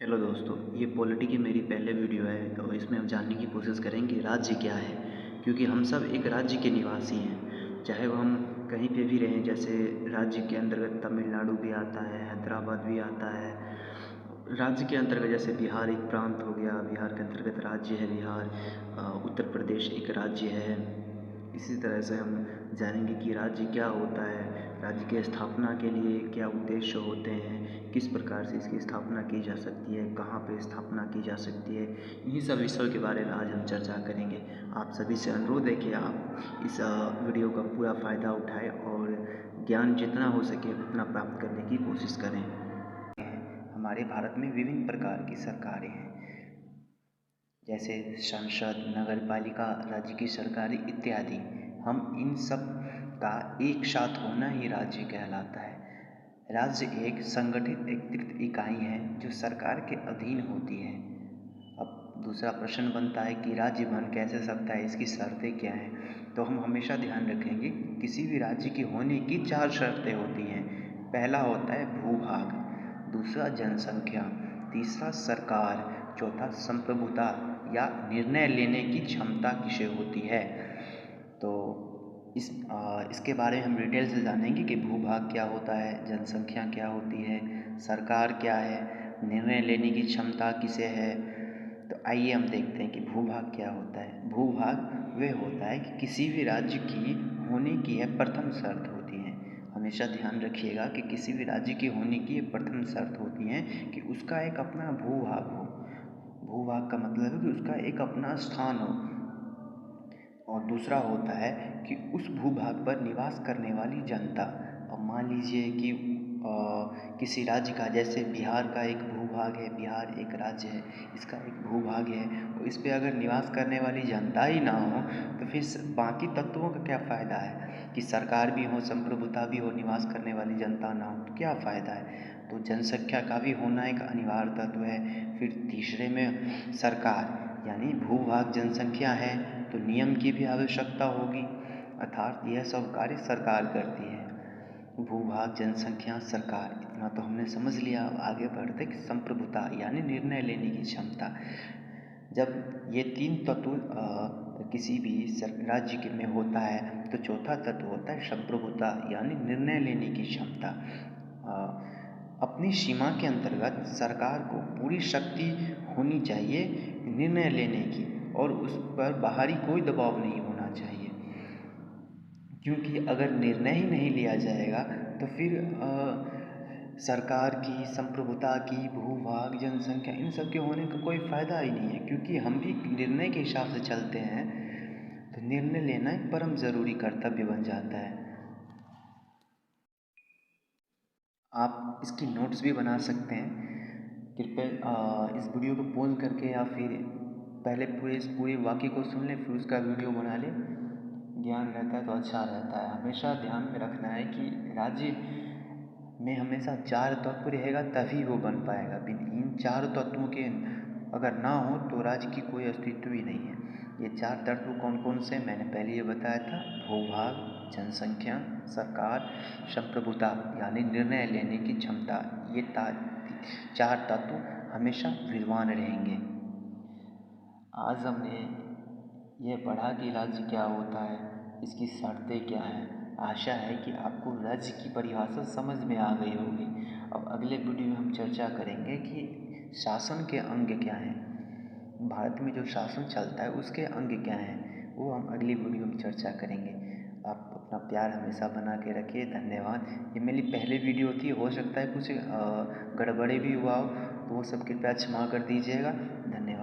Hello दोस्तों, ये polity की मेरी पहले वीडियो है और इसमें हम जानने की कोशिश करेंगे राज्य क्या है। क्योंकि हम सब एक राज्य के निवासी हैं, चाहे वो हम कहीं पे भी रहें। जैसे राज्य के अंतर्गत तमिलनाडु भी आता है, हैदराबाद भी आता है। राज्य के अंतर्गत जैसे बिहार एक प्रांत हो गया, बिहार के अंतर्गत राज्य है बिहार। उत्तर प्रदेश एक राज्य है। इसी तरह से हम जानेंगे कि राज्य क्या होता है, राज्य की स्थापना के लिए क्या उद्देश्य होते हैं, किस प्रकार से इसकी स्थापना की जा सकती है, कहाँ पे स्थापना की जा सकती है। इन्हीं सब विषयों के बारे में आज हम चर्चा करेंगे। आप सभी से अनुरोध है कि आप इस वीडियो का पूरा फ़ायदा उठाएं और ज्ञान जितना हो सके उतना प्राप्त करने की कोशिश करें। हमारे भारत में विभिन्न प्रकार की सरकारें हैं, जैसे संसद, नगर पालिका, राज्य की सरकारें इत्यादि। हम इन सब का एक साथ होना ही राज्य कहलाता है। राज्य एक संगठित एकीकृत इकाई है जो सरकार के अधीन होती है। अब दूसरा प्रश्न बनता है कि राज्य बन कैसे सकता है, इसकी शर्तें क्या हैं। तो हम हमेशा ध्यान रखेंगे किसी भी राज्य की होने की 4 शर्तें होती हैं। पहला होता है भूभाग, दूसरा जनसंख्या, तीसरा सरकार, चौथा संप्रभुता या निर्णय लेने की क्षमता किसे होती है। तो इसके बारे में हम डिटेल से जानेंगे कि भूभाग क्या होता है, जनसंख्या क्या होती है, सरकार क्या है, निर्णय लेने की क्षमता किसे है। तो आइए हम देखते हैं कि भूभाग क्या होता है। भूभाग वह होता है कि किसी भी राज्य की होने की यह प्रथम शर्त होती है। हमेशा ध्यान रखिएगा कि किसी भी राज्य की होने की ये प्रथम शर्त होती है कि उसका एक अपना भूभाग हो। भूभाग का मतलब है कि उसका एक अपना स्थान हो। और दूसरा होता है कि उस भूभाग पर निवास करने वाली जनता। अब मान लीजिए कि किसी राज्य का, जैसे बिहार का एक भूभाग है, बिहार एक राज्य है, इसका एक भूभाग है, और इस पे अगर निवास करने वाली जनता ही ना हो तो फिर बाकी तत्वों का क्या फ़ायदा है। कि सरकार भी हो, संप्रभुता भी हो, निवास करने वाली जनता ना हो तो क्या फ़ायदा है। तो जनसंख्या का भी होना एक अनिवार्य तत्व है। फिर तीसरे में सरकार, यानी भूभाग जनसंख्या है तो नियम की भी आवश्यकता होगी, अर्थात यह सब कार्य सरकार करती है। भूभाग, जनसंख्या, सरकार, इतना तो हमने समझ लिया। अब आगे बढ़ते कि संप्रभुता यानी निर्णय लेने की क्षमता। जब ये तीन तत्व किसी भी राज्य के में होता है तो चौथा तत्व होता है संप्रभुता यानी निर्णय लेने की क्षमता। अपनी सीमा के अंतर्गत सरकार को पूरी शक्ति होनी चाहिए निर्णय लेने की, और उस पर बाहरी कोई दबाव नहीं होना चाहिए। क्योंकि अगर निर्णय ही नहीं लिया जाएगा तो फिर सरकार की, संप्रभुता की, भूभाग, जनसंख्या, इन सब के होने का कोई फ़ायदा ही नहीं है। क्योंकि हम भी निर्णय के हिसाब से चलते हैं तो निर्णय लेना एक परम ज़रूरी कर्तव्य बन जाता है। आप इसकी नोट्स भी बना सकते हैं। कृपया इस वीडियो को पॉज करके या फिर पहले इस पूरे वाक्य को सुन लें, फिर उसका वीडियो बना लें। ज्ञान रहता है तो अच्छा रहता है। हमेशा ध्यान में रखना है कि राज्य में हमेशा 4 तत्व रहेगा तभी वो बन पाएगा। इन 4 तत्वों के अगर ना हो तो राज्य की कोई अस्तित्व ही नहीं है। ये 4 तत्व कौन कौन से मैंने पहले ये बताया था। भूभाग, जनसंख्या, सरकार, संप्रभुता यानी निर्णय लेने की क्षमता। ये 4 तत्व हमेशा विद्यमान रहेंगे। आज हमने ये पढ़ा कि राज्य क्या होता है, इसकी शर्तें क्या हैं। आशा है कि आपको राज्य की परिभाषा समझ में आ गई होगी। अब अगले वीडियो में हम चर्चा करेंगे कि शासन के अंग क्या हैं। भारत में जो शासन चलता है उसके अंग क्या हैं, वो हम अगली वीडियो में चर्चा करेंगे। आप अपना प्यार हमेशा बना के रखिए। धन्यवाद। ये मेरी पहली वीडियो थी, हो सकता है कुछ गड़बड़ी भी हुआ हो तो वो सब कृपया क्षमा कर दीजिएगा। धन्यवाद।